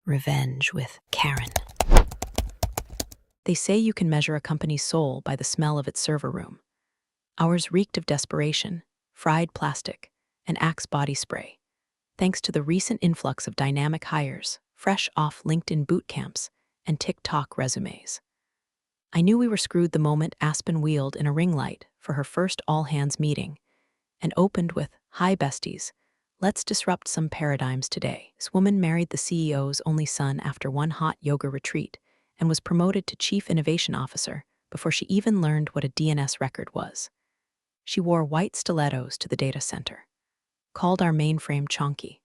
Revenge with Karen. They say you can measure a company's soul by the smell of its server room. Ours reeked of desperation, fried plastic, and Axe body spray, thanks to the recent influx of dynamic hires, fresh off LinkedIn boot camps, and TikTok resumes. I knew we were screwed the moment Aspen wheeled in a ring light for her first all-hands meeting and opened with, "Hi besties, let's disrupt some paradigms today." This woman married the CEO's only son after one hot yoga retreat and was promoted to Chief Innovation Officer before she even learned what a DNS record was. She wore white stilettos to the data center, called our mainframe chonky,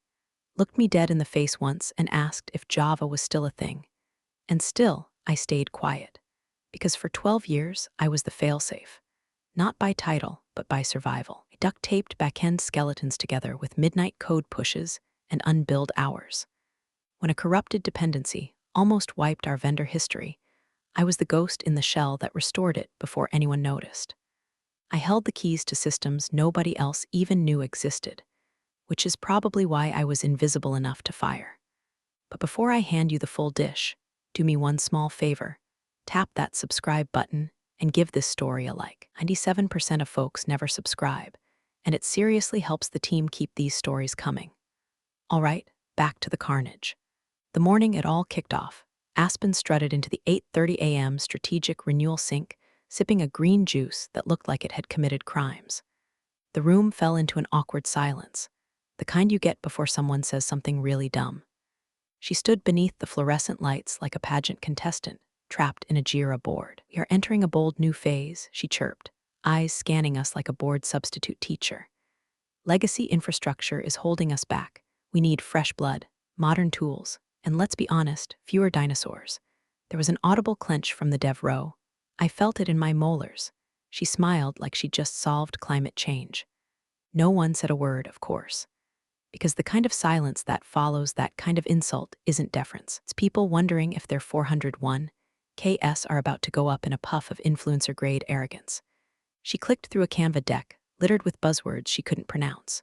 looked me dead in the face once and asked if Java was still a thing. And still, I stayed quiet, because for 12 years, I was the failsafe. Not by title, but by survival. I duct-taped back-end skeletons together with midnight code pushes and unbilled hours. When a corrupted dependency almost wiped our vendor history, I was the ghost in the shell that restored it before anyone noticed. I held the keys to systems nobody else even knew existed, which is probably why I was invisible enough to fire. But before I hand you the full dish, do me one small favor. Tap that subscribe button and give this story a like. 97% of folks never subscribe, and it seriously helps the team keep these stories coming. All right, back to the carnage. The morning it all kicked off, Aspen strutted into the 8:30 a.m. strategic renewal sink, sipping a green juice that looked like it had committed crimes. The room fell into an awkward silence, the kind you get before someone says something really dumb. She stood beneath the fluorescent lights like a pageant contestant, trapped in a Jira board. "We are entering a bold new phase," she chirped, eyes scanning us like a bored substitute teacher. "Legacy infrastructure is holding us back. We need fresh blood, modern tools, and let's be honest, fewer dinosaurs." There was an audible clench from the dev row. I felt it in my molars. She smiled like she'd just solved climate change. No one said a word, of course, because the kind of silence that follows that kind of insult isn't deference. It's people wondering if their 401 KS are about to go up in a puff of influencer-grade arrogance. She clicked through a Canva deck, littered with buzzwords she couldn't pronounce.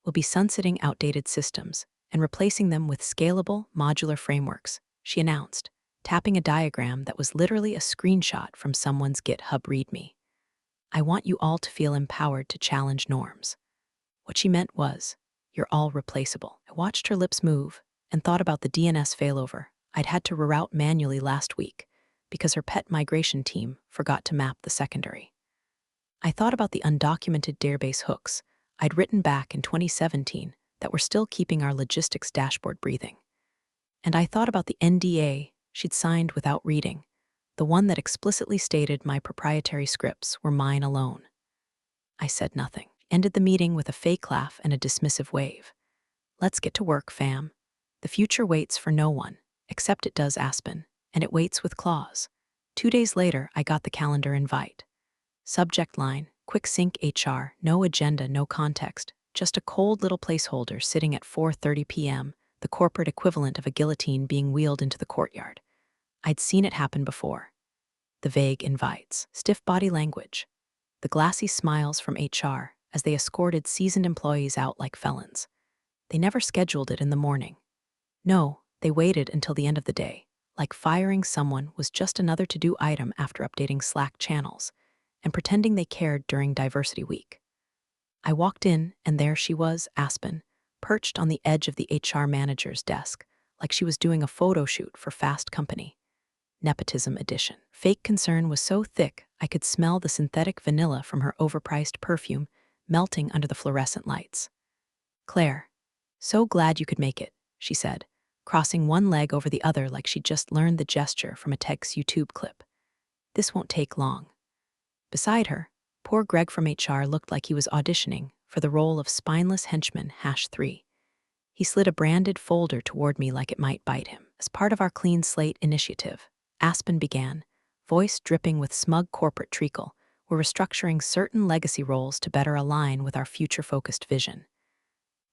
"We'll be sunsetting outdated systems and replacing them with scalable, modular frameworks," she announced, tapping a diagram that was literally a screenshot from someone's GitHub README. "I want you all to feel empowered to challenge norms." What she meant was, "You're all replaceable." I watched her lips move and thought about the DNS failover I'd had to reroute manually last week because her pet migration team forgot to map the secondary. I thought about the undocumented database hooks I'd written back in 2017 that were still keeping our logistics dashboard breathing. And I thought about the NDA she'd signed without reading, the one that explicitly stated my proprietary scripts were mine alone. I said nothing, ended the meeting with a fake laugh and a dismissive wave. "Let's get to work, fam. The future waits for no one, except it does Aspen, and it waits with claws." 2 days later, I got the calendar invite. Subject line, "Quick Sync HR, no agenda, no context, just a cold little placeholder sitting at 4:30 p.m., the corporate equivalent of a guillotine being wheeled into the courtyard." I'd seen it happen before. The vague invites, stiff body language, the glassy smiles from HR as they escorted seasoned employees out like felons. They never scheduled it in the morning. No, they waited until the end of the day, like firing someone was just another to-do item after updating Slack channels, and pretending they cared during Diversity Week. I walked in, and there she was, Aspen, perched on the edge of the HR manager's desk, like she was doing a photo shoot for Fast Company. Nepotism edition. Fake concern was so thick I could smell the synthetic vanilla from her overpriced perfume melting under the fluorescent lights. "Claire, so glad you could make it," she said, crossing one leg over the other like she'd just learned the gesture from a Teg's YouTube clip. "This won't take long." Beside her, poor Greg from HR looked like he was auditioning for the role of spineless henchman #3. He slid a branded folder toward me like it might bite him. "As part of our clean slate initiative," Aspen began, voice dripping with smug corporate treacle, "we're restructuring certain legacy roles to better align with our future-focused vision."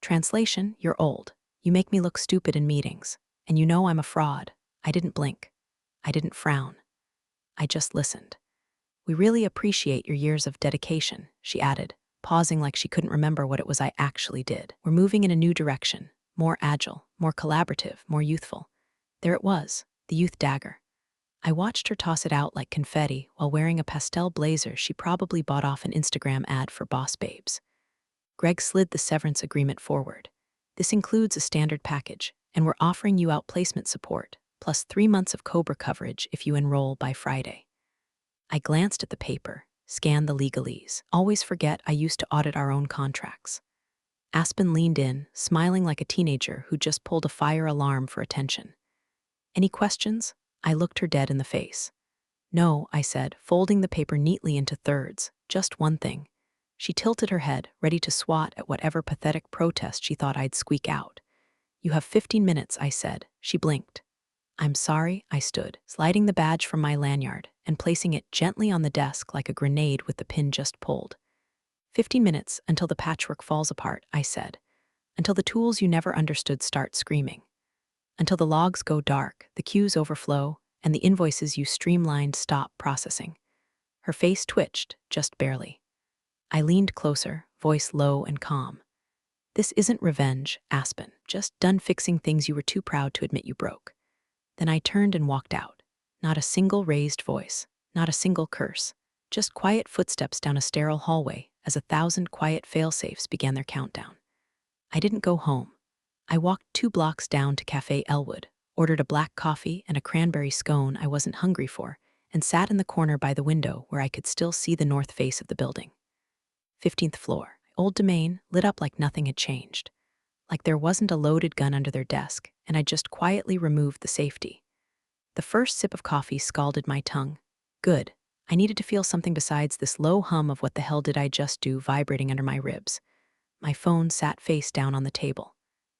Translation, "You're old. You make me look stupid in meetings. And you know I'm a fraud." I didn't blink. I didn't frown. I just listened. "We really appreciate your years of dedication," she added, pausing like she couldn't remember what it was I actually did. "We're moving in a new direction, more agile, more collaborative, more youthful. There it was, the youth dagger. I watched her toss it out like confetti while wearing a pastel blazer she probably bought off an Instagram ad for boss babes. Greg slid the severance agreement forward. This includes a standard package, and we're offering you outplacement support, plus 3 months of COBRA coverage if you enroll by Friday. I glanced at the paper, scanned the legalese. Always forget I used to audit our own contracts. Aspen leaned in, smiling like a teenager who just pulled a fire alarm for attention. Any questions? I looked her dead in the face. No, I said, folding the paper neatly into thirds. Just one thing. She tilted her head, ready to swat at whatever pathetic protest she thought I'd squeak out. You have 15 minutes, I said. She blinked. I'm sorry, I stood, sliding the badge from my lanyard and placing it gently on the desk like a grenade with the pin just pulled. 15 minutes until the patchwork falls apart, I said. Until the tools you never understood start screaming. Until the logs go dark, the queues overflow, and the invoices you streamlined stop processing. Her face twitched, just barely. I leaned closer, voice low and calm. This isn't revenge, Aspen, just done fixing things you were too proud to admit you broke. Then I turned and walked out. Not a single raised voice, not a single curse, just quiet footsteps down a sterile hallway as 1,000 quiet failsafes began their countdown. I didn't go home. I walked 2 blocks down to Cafe Elwood, ordered a black coffee and a cranberry scone I wasn't hungry for, and sat in the corner by the window where I could still see the north face of the building. 15th floor, old domain, lit up like nothing had changed. Like there wasn't a loaded gun under their desk, and I just quietly removed the safety. The first sip of coffee scalded my tongue. Good. I needed to feel something besides this low hum of what the hell did I just do vibrating under my ribs. My phone sat face down on the table.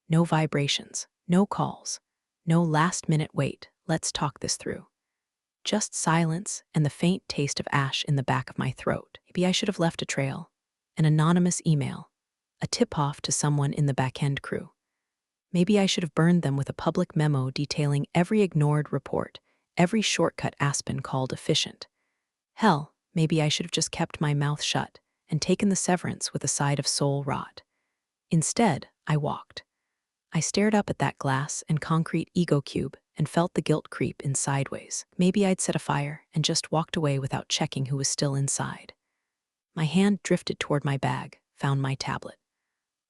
No vibrations, no calls, no last-minute wait, let's talk this through. Just silence and the faint taste of ash in the back of my throat. Maybe I should have left a trail. An anonymous email. A tip-off to someone in the back-end crew. Maybe I should have burned them with a public memo detailing every ignored report, every shortcut Aspen called efficient. Hell, maybe I should have just kept my mouth shut and taken the severance with a side of soul rot. Instead, I walked. I stared up at that glass and concrete ego cube and felt the guilt creep in sideways. Maybe I'd set a fire and just walked away without checking who was still inside. My hand drifted toward my bag, found my tablet.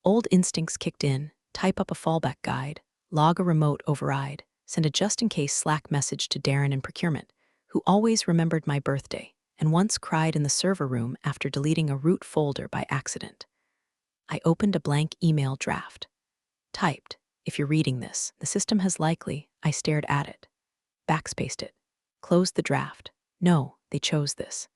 Old instincts kicked in, type up a fallback guide, log a remote override, send a just-in-case Slack message to Darren in procurement, who always remembered my birthday and once cried in the server room after deleting a root folder by accident. I opened a blank email draft. Typed, if you're reading this, the system has likely, I stared at it. Backspaced it. Closed the draft. No, they chose this.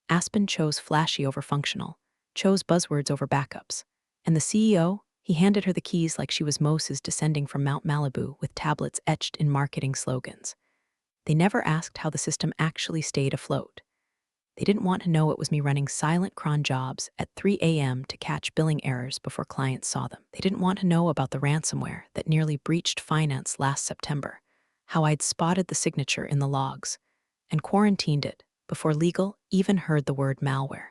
Aspen chose flashy over functional, chose buzzwords over backups. And the CEO, he handed her the keys like she was Moses descending from Mount Malibu with tablets etched in marketing slogans. They never asked how the system actually stayed afloat. They didn't want to know it was me running silent cron jobs at 3 a.m. to catch billing errors before clients saw them. They didn't want to know about the ransomware that nearly breached finance last September, how I'd spotted the signature in the logs, and quarantined it before legal even heard the word malware.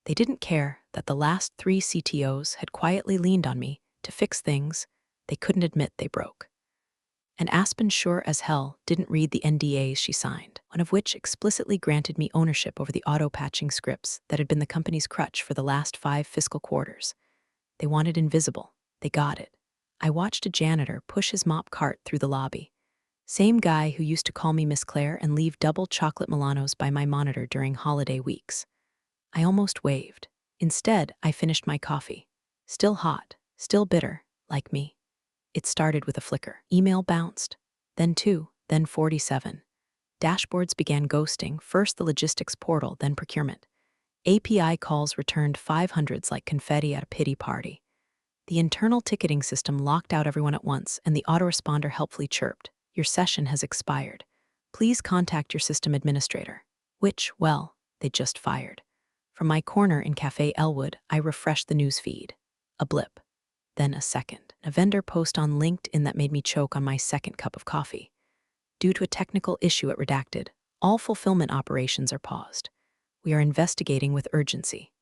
They didn't care that the last 3 CTOs had quietly leaned on me to fix things they couldn't admit they broke. And Aspen sure as hell didn't read the NDAs she signed, one of which explicitly granted me ownership over the auto-patching scripts that had been the company's crutch for the last 5 fiscal quarters. They wanted invisible. They got it. I watched a janitor push his mop cart through the lobby. Same guy who used to call me Miss Claire and leave double chocolate Milanos by my monitor during holiday weeks. I almost waved. Instead, I finished my coffee. Still hot, still bitter, like me. It started with a flicker. Email bounced. Then 2, then 47. Dashboards began ghosting, first the logistics portal, then procurement. API calls returned 500s like confetti at a pity party. The internal ticketing system locked out everyone at once, and the autoresponder helpfully chirped, "Your session has expired. Please contact your system administrator." Which, well, they just fired. From my corner in Cafe Elwood, I refreshed the news feed. A blip. Then a second. A vendor post on LinkedIn that made me choke on my second cup of coffee. Due to a technical issue at Redacted, all fulfillment operations are paused. We are investigating with urgency.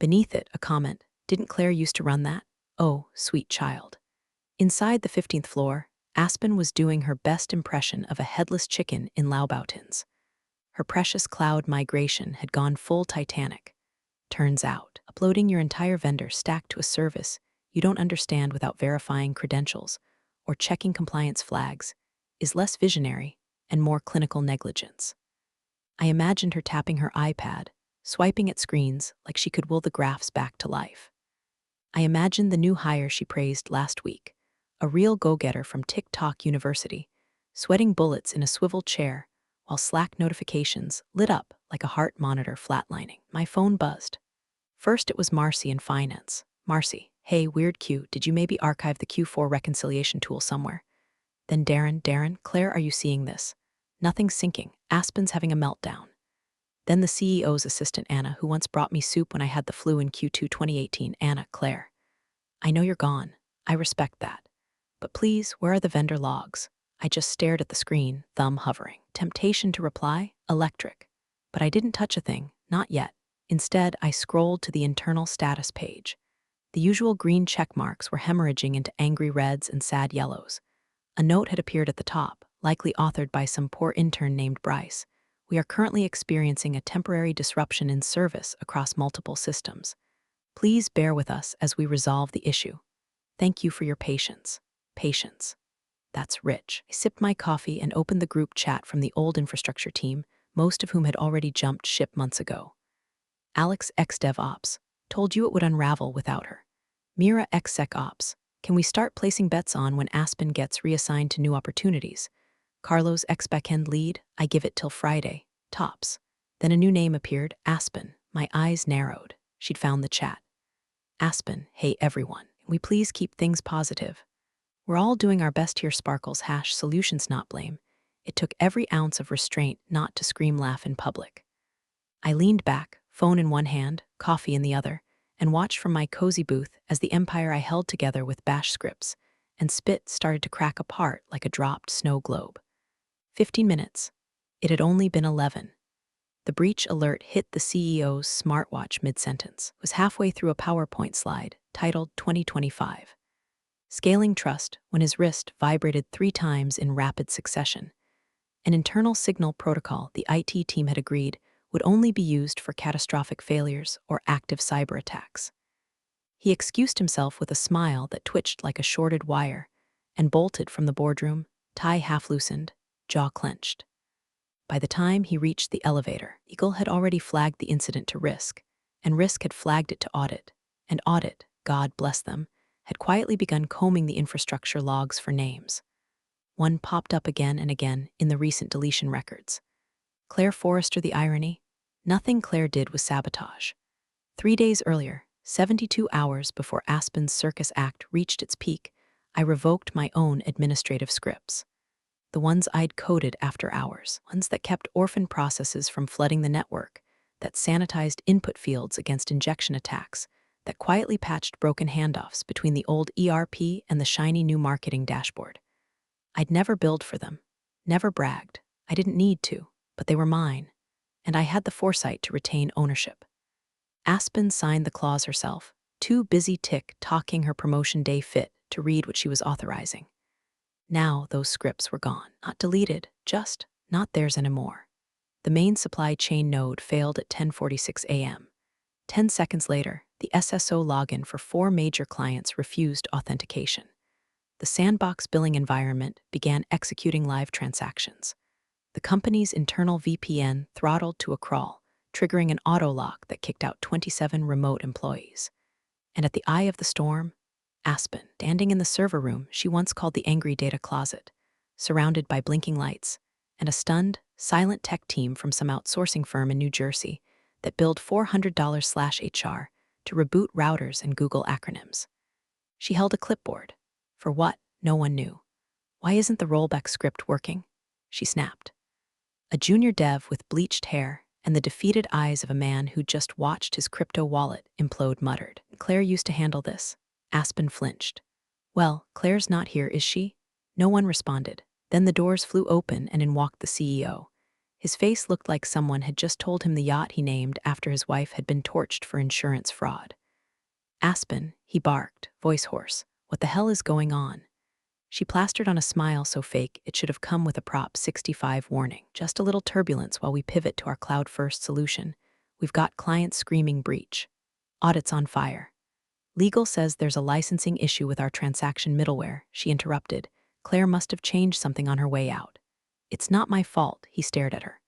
Beneath it, a comment. Didn't Claire used to run that? Oh, sweet child. Inside the 15th floor, Aspen was doing her best impression of a headless chicken in Laubautins. Her precious cloud migration had gone full Titanic. Turns out, uploading your entire vendor stack to a service you don't understand without verifying credentials or checking compliance flags is less visionary and more clinical negligence. I imagined her tapping her iPad, swiping at screens like she could will the graphs back to life. I imagined the new hire she praised last week, a real go-getter from TikTok University, sweating bullets in a swivel chair while Slack notifications lit up like a heart monitor flatlining. My phone buzzed. First it was Marcy in finance. Marcy, hey, weird Q, did you maybe archive the Q4 reconciliation tool somewhere? Then Darren, Claire, are you seeing this? Nothing's syncing. Aspen's having a meltdown. Then the CEO's assistant, Anna, who once brought me soup when I had the flu in Q2 2018. Anna, Claire. I know you're gone. I respect that. But please, where are the vendor logs? I just stared at the screen, thumb hovering. Temptation to reply? Electric. But I didn't touch a thing, not yet. Instead, I scrolled to the internal status page. The usual green check marks were hemorrhaging into angry reds and sad yellows. A note had appeared at the top, likely authored by some poor intern named Bryce. We are currently experiencing a temporary disruption in service across multiple systems. Please bear with us as we resolve the issue. Thank you for your patience. Patience. That's rich. I sipped my coffee and opened the group chat from the old infrastructure team, most of whom had already jumped ship months ago. Alex ex-DevOps told you it would unravel without her. Mira ex-SecOps. Can we start placing bets on when Aspen gets reassigned to new opportunities? Carlos ex-backend lead. I give it till Friday. Tops. Then a new name appeared, Aspen. My eyes narrowed. She'd found the chat. Aspen, hey everyone. Can we please keep things positive? We're all doing our best here, Sparkles # solutions not blame. It took every ounce of restraint not to scream laugh in public. I leaned back, phone in one hand, coffee in the other, and watched from my cozy booth as the empire I held together with bash scripts and spit started to crack apart like a dropped snow globe. 15 minutes. It had only been 11. The breach alert hit the CEO's smartwatch mid-sentence. Was halfway through a PowerPoint slide titled 2025. Scaling trust when his wrist vibrated 3 times in rapid succession. An internal signal protocol the IT team had agreed would only be used for catastrophic failures or active cyber attacks. He excused himself with a smile that twitched like a shorted wire and bolted from the boardroom, tie half loosened, jaw clenched. By the time he reached the elevator, Eagle had already flagged the incident to Risk, and Risk had flagged it to Audit, and Audit, God bless them, had quietly begun combing the infrastructure logs for names. One popped up again and again in the recent deletion records. Claire Forrester, the irony? Nothing Claire did was sabotage. 3 days earlier, 72 hours before Aspen's Circus Act reached its peak, I revoked my own administrative scripts. The ones I'd coded after hours, ones that kept orphan processes from flooding the network, that sanitized input fields against injection attacks, that quietly patched broken handoffs between the old ERP and the shiny new marketing dashboard. I'd never billed for them, never bragged. I didn't need to, but they were mine, and I had the foresight to retain ownership. Aspen signed the clause herself, too busy tick-tocking her promotion day fit to read what she was authorizing. Now those scripts were gone, not deleted, just not theirs anymore. The main supply chain node failed at 10:46 a.m. 10 seconds later, the SSO login for 4 major clients refused authentication. The sandbox billing environment began executing live transactions. The company's internal VPN throttled to a crawl, triggering an auto-lock that kicked out 27 remote employees. And at the eye of the storm, Aspen, standing in the server room she once called the angry data closet, surrounded by blinking lights, and a stunned, silent tech team from some outsourcing firm in New Jersey that billed $400/HR to reboot routers and Google acronyms. She held a clipboard. For what? No one knew. Why isn't the rollback script working? She snapped. A junior dev with bleached hair and the defeated eyes of a man who just watched his crypto wallet implode muttered. Claire used to handle this. Aspen flinched. Well, Claire's not here, is she? No one responded. Then the doors flew open and in walked the CEO. His face looked like someone had just told him the yacht he named after his wife had been torched for insurance fraud. Aspen, he barked, voice hoarse. What the hell is going on? She plastered on a smile so fake it should have come with a Prop 65 warning. Just a little turbulence while we pivot to our cloud-first solution. We've got clients screaming breach. Audit's on fire. Legal says there's a licensing issue with our transaction middleware, she interrupted. Claire must have changed something on her way out. It's not my fault, he stared at her.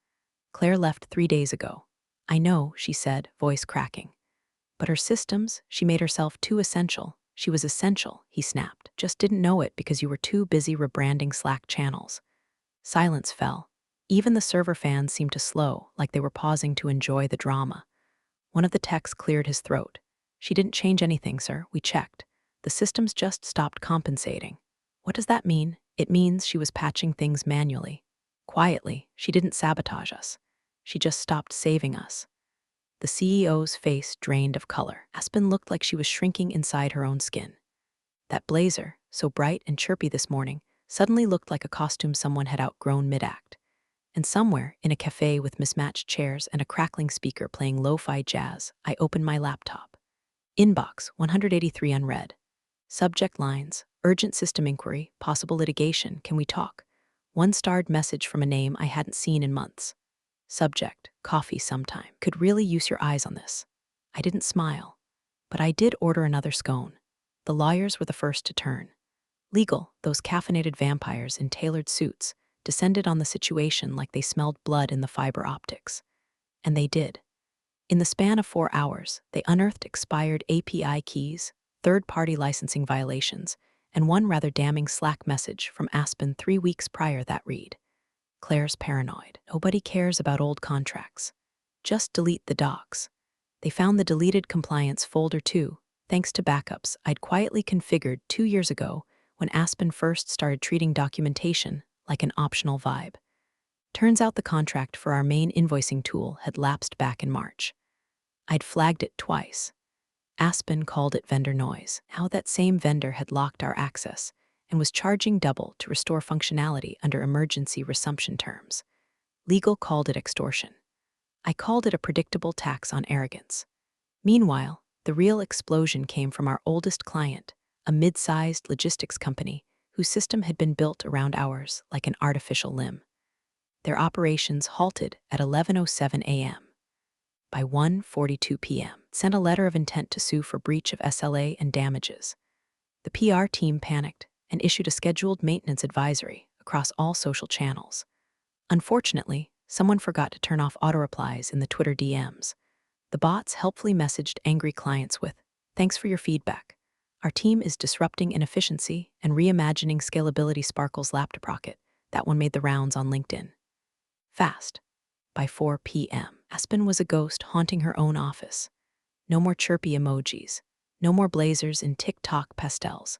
Claire left 3 days ago. I know, she said, voice cracking. But her systems, she made herself too essential. She was essential, he snapped. Just didn't know it because you were too busy rebranding Slack channels. Silence fell. Even the server fans seemed to slow, like they were pausing to enjoy the drama. One of the techs cleared his throat. She didn't change anything, sir. We checked. The systems just stopped compensating. What does that mean? It means she was patching things manually. Quietly, she didn't sabotage us. She just stopped saving us. The CEO's face drained of color. Aspen looked like she was shrinking inside her own skin. That blazer, so bright and chirpy this morning, suddenly looked like a costume someone had outgrown mid-act. And somewhere, in a cafe with mismatched chairs and a crackling speaker playing lo-fi jazz, I opened my laptop. Inbox 183 unread. Subject lines: urgent system inquiry, possible litigation, can we talk? One-starred message from a name I hadn't seen in months. Subject: coffee sometime. Could really use your eyes on this. I didn't smile, but I did order another scone. The lawyers were the first to turn. Legal, those caffeinated vampires in tailored suits, descended on the situation like they smelled blood in the fiber optics. And they did. In the span of 4 hours, they unearthed expired API keys, third-party licensing violations, and one rather damning Slack message from Aspen 3 weeks prior that read: Claire's paranoid. Nobody cares about old contracts. Just delete the docs. They found the deleted compliance folder too, thanks to backups I'd quietly configured 2 years ago when Aspen first started treating documentation like an optional vibe. Turns out the contract for our main invoicing tool had lapsed back in March. I'd flagged it twice. Aspen called it vendor noise. Now that same vendor had locked our access and was charging double to restore functionality under emergency resumption terms. Legal called it extortion. I called it a predictable tax on arrogance. Meanwhile, the real explosion came from our oldest client, a mid-sized logistics company whose system had been built around ours like an artificial limb. Their operations halted at 11:07 a.m. By 1:42 p.m., sent a letter of intent to sue for breach of SLA and damages. The PR team panicked and issued a scheduled maintenance advisory across all social channels. Unfortunately, someone forgot to turn off auto-replies in the Twitter DMs. The bots helpfully messaged angry clients with, "Thanks for your feedback. Our team is disrupting inefficiency and reimagining scalability." Sparkle's laptop rocket. That one made the rounds on LinkedIn. Fast. By 4 p.m., Aspen was a ghost haunting her own office. No more chirpy emojis. No more blazers in TikTok pastels.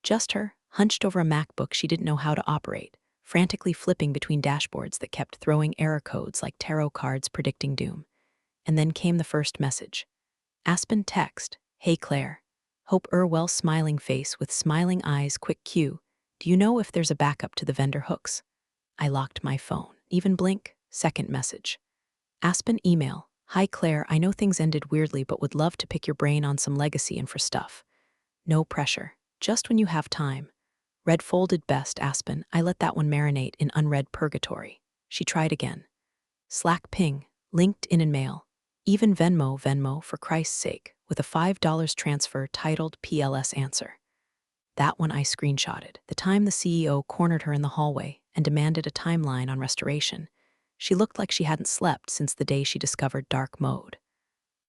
Just her, hunched over a MacBook she didn't know how to operate, frantically flipping between dashboards that kept throwing error codes like tarot cards predicting doom. And then came the first message. Aspen text, "Hey Claire." Hope Irwell's smiling face with smiling eyes. Quick cue. Do you know if there's a backup to the vendor hooks? I locked my phone. Even blink. Second message. Aspen email. Hi Claire, I know things ended weirdly but would love to pick your brain on some legacy infra stuff. No pressure. Just when you have time. Red folded best, Aspen. I let that one marinate in unread purgatory. She tried again. Slack ping. LinkedIn and mail. Even Venmo for Christ's sake, with a $5 transfer titled PLS answer. That one I screenshotted. The time the CEO cornered her in the hallway and demanded a timeline on restoration. She looked like she hadn't slept since the day she discovered dark mode.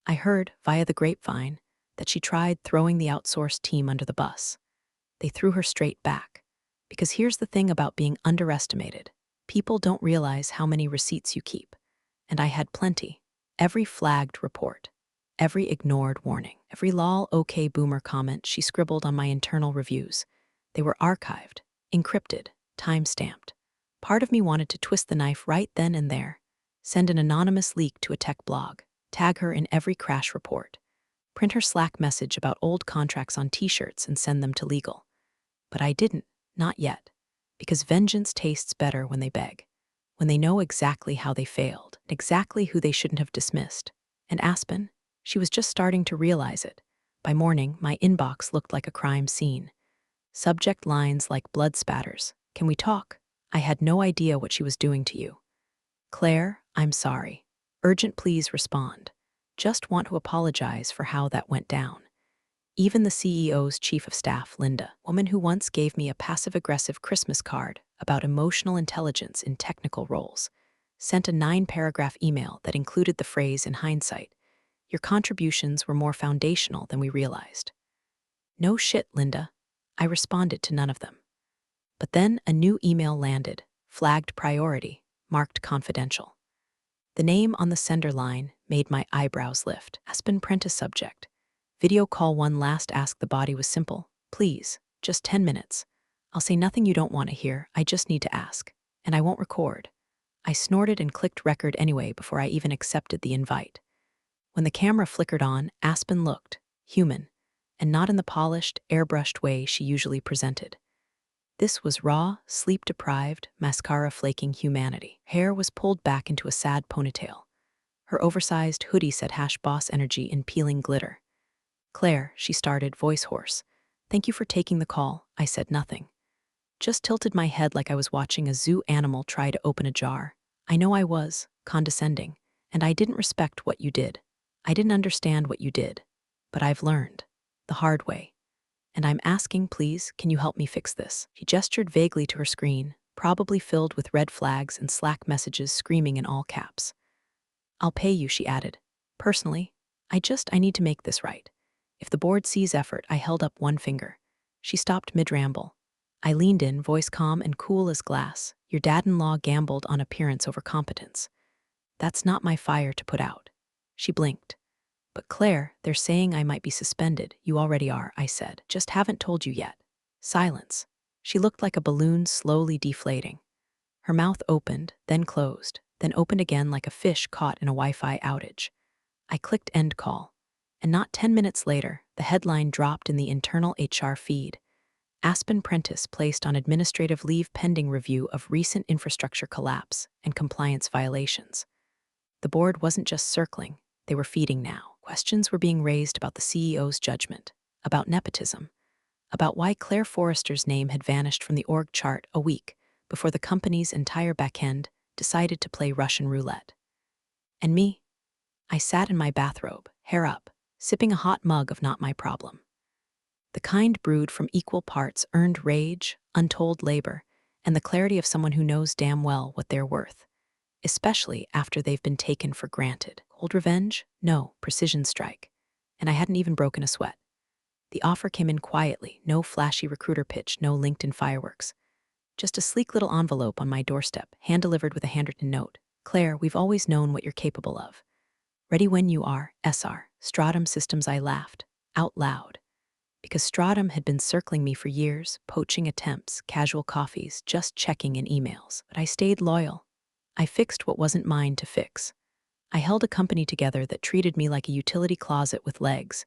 I heard, via the grapevine, that she tried throwing the outsourced team under the bus. They threw her straight back. Because here's the thing about being underestimated. People don't realize how many receipts you keep. And I had plenty. Every flagged report. Every ignored warning. Every lol okay boomer comment she scribbled on my internal reviews. They were archived, encrypted, time-stamped. Part of me wanted to twist the knife right then and there, send an anonymous leak to a tech blog, tag her in every crash report, print her Slack message about old contracts on t-shirts and send them to legal. But I didn't, not yet, because vengeance tastes better when they beg, when they know exactly how they failed, exactly who they shouldn't have dismissed. And Aspen, she was just starting to realize it. By morning, my inbox looked like a crime scene. Subject lines like blood spatters. Can we talk? I had no idea what she was doing to you. Claire, I'm sorry. Urgent, please respond. Just want to apologize for how that went down. Even the CEO's chief of staff, Linda, woman who once gave me a passive-aggressive Christmas card about emotional intelligence in technical roles, sent a 9-paragraph email that included the phrase in hindsight, "Your contributions were more foundational than we realized." No shit, Linda. I responded to none of them. But then a new email landed, flagged priority, marked confidential. The name on the sender line made my eyebrows lift. Aspen Prentice subject. Video call one last ask. The body was simple. Please, just 10 minutes. I'll say nothing you don't want to hear. I just need to ask. And I won't record. I snorted and clicked record anyway before I even accepted the invite. When the camera flickered on, Aspen looked human, and not in the polished, airbrushed way she usually presented. This was raw, sleep-deprived, mascara-flaking humanity. Hair was pulled back into a sad ponytail. Her oversized hoodie said #boss energy in peeling glitter. Claire, she started, voice hoarse. Thank you for taking the call. I said nothing. Just tilted my head like I was watching a zoo animal try to open a jar. I know I was, condescending, and I didn't respect what you did. I didn't understand what you did. But I've learned. The hard way. And I'm asking, please, can you help me fix this? She gestured vaguely to her screen, probably filled with red flags and Slack messages screaming in all caps. I'll pay you, she added. Personally, I need to make this right. If the board sees effort, I held up one finger. She stopped mid-ramble. I leaned in, voice calm and cool as glass. Your dad-in-law gambled on appearance over competence. That's not my fire to put out. She blinked. But Claire, they're saying I might be suspended. You already are, I said. Just haven't told you yet. Silence. She looked like a balloon slowly deflating. Her mouth opened, then closed, then opened again like a fish caught in a Wi-Fi outage. I clicked end call. And not 10 minutes later, the headline dropped in the internal HR feed. Aspen Prentice placed on administrative leave pending review of recent infrastructure collapse and compliance violations. The board wasn't just circling, they were feeding now. Questions were being raised about the CEO's judgment, about nepotism, about why Claire Forrester's name had vanished from the org chart a week before the company's entire backend decided to play Russian roulette. And me? I sat in my bathrobe, hair up, sipping a hot mug of not my problem. The kind brewed from equal parts earned rage, untold labor, and the clarity of someone who knows damn well what they're worth, especially after they've been taken for granted. Cold revenge? No, precision strike. And I hadn't even broken a sweat. The offer came in quietly, no flashy recruiter pitch, no LinkedIn fireworks. Just a sleek little envelope on my doorstep, hand-delivered with a handwritten note. Claire, we've always known what you're capable of. Ready when you are, SR. Stratum Systems. I laughed, out loud. Because Stratum had been circling me for years, poaching attempts, casual coffees, just checking in emails. But I stayed loyal. I fixed what wasn't mine to fix. I held a company together that treated me like a utility closet with legs.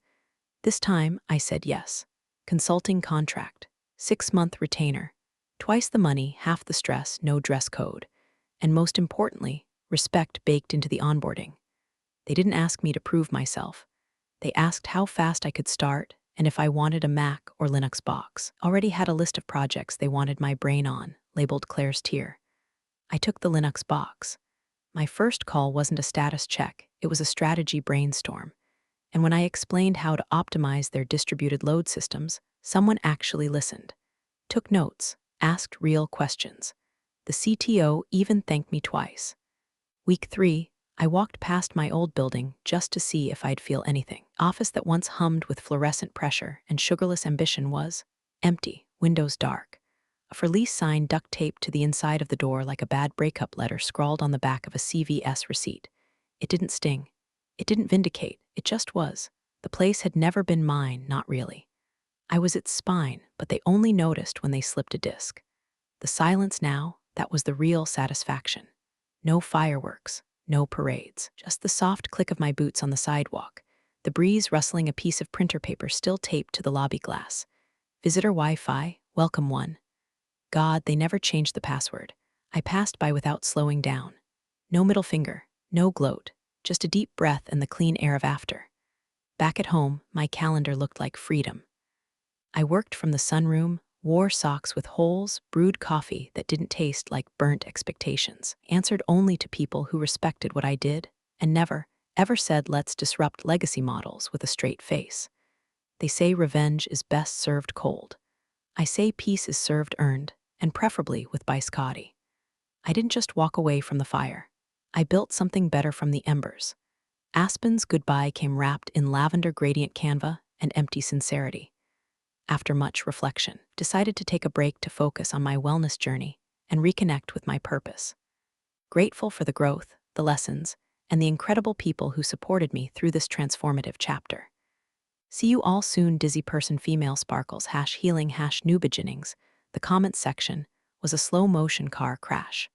This time, I said yes. Consulting contract, 6-month retainer, twice the money, half the stress, no dress code, and most importantly, respect baked into the onboarding. They didn't ask me to prove myself. They asked how fast I could start and if I wanted a Mac or Linux box. Already had a list of projects they wanted my brain on, labeled Claire's tier. I took the Linux box. My first call wasn't a status check, it was a strategy brainstorm. And when I explained how to optimize their distributed load systems, someone actually listened, took notes, asked real questions. The CTO even thanked me twice. Week 3, I walked past my old building just to see if I'd feel anything. Office that once hummed with fluorescent pressure and sugarless ambition was empty, windows dark. A for lease sign duct taped to the inside of the door like a bad breakup letter scrawled on the back of a CVS receipt. It didn't sting. It didn't vindicate. It just was. The place had never been mine, not really. I was its spine, but they only noticed when they slipped a disc. The silence now, that was the real satisfaction. No fireworks, no parades, just the soft click of my boots on the sidewalk, the breeze rustling a piece of printer paper still taped to the lobby glass. Visitor Wi-Fi, welcome one. God, they never changed the password. I passed by without slowing down. No middle finger, no gloat, just a deep breath and the clean air of after. Back at home, my calendar looked like freedom. I worked from the sunroom, wore socks with holes, brewed coffee that didn't taste like burnt expectations, answered only to people who respected what I did, and never, ever said let's disrupt legacy models with a straight face. They say revenge is best served cold. I say peace is served earned, and preferably with biscotti. I didn't just walk away from the fire. I built something better from the embers. Aspen's goodbye came wrapped in lavender gradient canva and empty sincerity. After much reflection, decided to take a break to focus on my wellness journey and reconnect with my purpose. Grateful for the growth, the lessons, and the incredible people who supported me through this transformative chapter. See you all soon, dizzy person female sparkles #healing #new beginnings. The comments section was a slow motion car crash.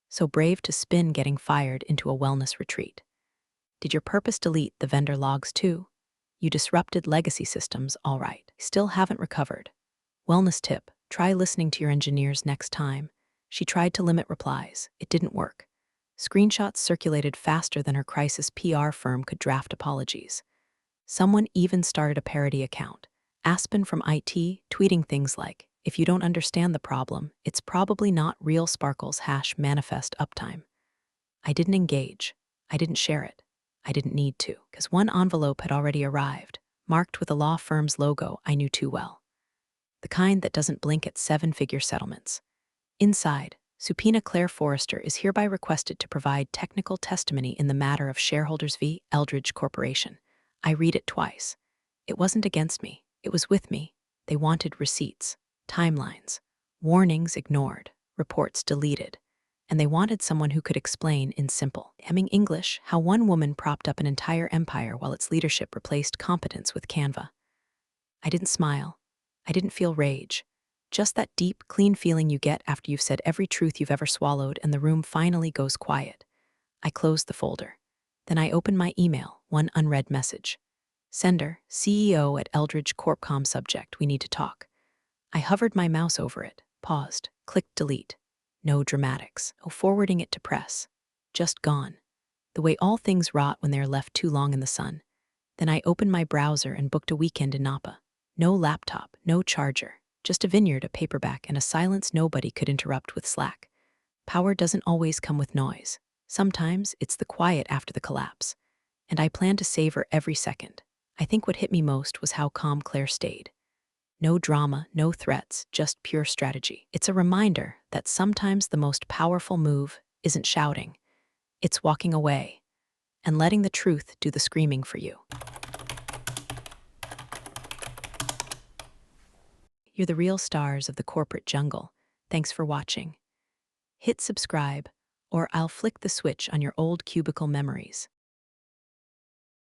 So brave to spin getting fired into a wellness retreat. Did your purpose delete the vendor logs too? You disrupted legacy systems, all right. Still haven't recovered. Wellness tip, try listening to your engineers next time. She tried to limit replies. It didn't work. Screenshots circulated faster than her crisis PR firm could draft apologies. Someone even started a parody account. Aspen from IT tweeting things like, if you don't understand the problem, it's probably not real sparkles #manifest uptime. I didn't engage. I didn't share it. I didn't need to, because one envelope had already arrived, marked with a law firm's logo I knew too well. The kind that doesn't blink at seven-figure settlements. Inside, Subpoena Claire Forrester is hereby requested to provide technical testimony in the matter of shareholders v. Eldridge Corporation. I read it twice. It wasn't against me. It was with me. They wanted receipts, timelines, warnings ignored, reports deleted, and they wanted someone who could explain in simple, hemming English how one woman propped up an entire empire while its leadership replaced competence with Canva. I didn't smile. I didn't feel rage. Just that deep, clean feeling you get after you've said every truth you've ever swallowed and the room finally goes quiet. I closed the folder. Then I opened my email, one unread message. Sender, CEO at Eldridge Corpcom subject, we need to talk. I hovered my mouse over it, paused, clicked delete. No dramatics, no forwarding it to press. Just gone. The way all things rot when they are left too long in the sun. Then I opened my browser and booked a weekend in Napa. No laptop, no charger, just a vineyard, a paperback, and a silence nobody could interrupt with Slack. Power doesn't always come with noise. Sometimes it's the quiet after the collapse. And I plan to savor every second. I think what hit me most was how calm Claire stayed. No drama, no threats, just pure strategy. It's a reminder that sometimes the most powerful move isn't shouting. It's walking away and letting the truth do the screaming for you. You're the real stars of the corporate jungle. Thanks for watching. Hit subscribe, or I'll flick the switch on your old cubicle memories.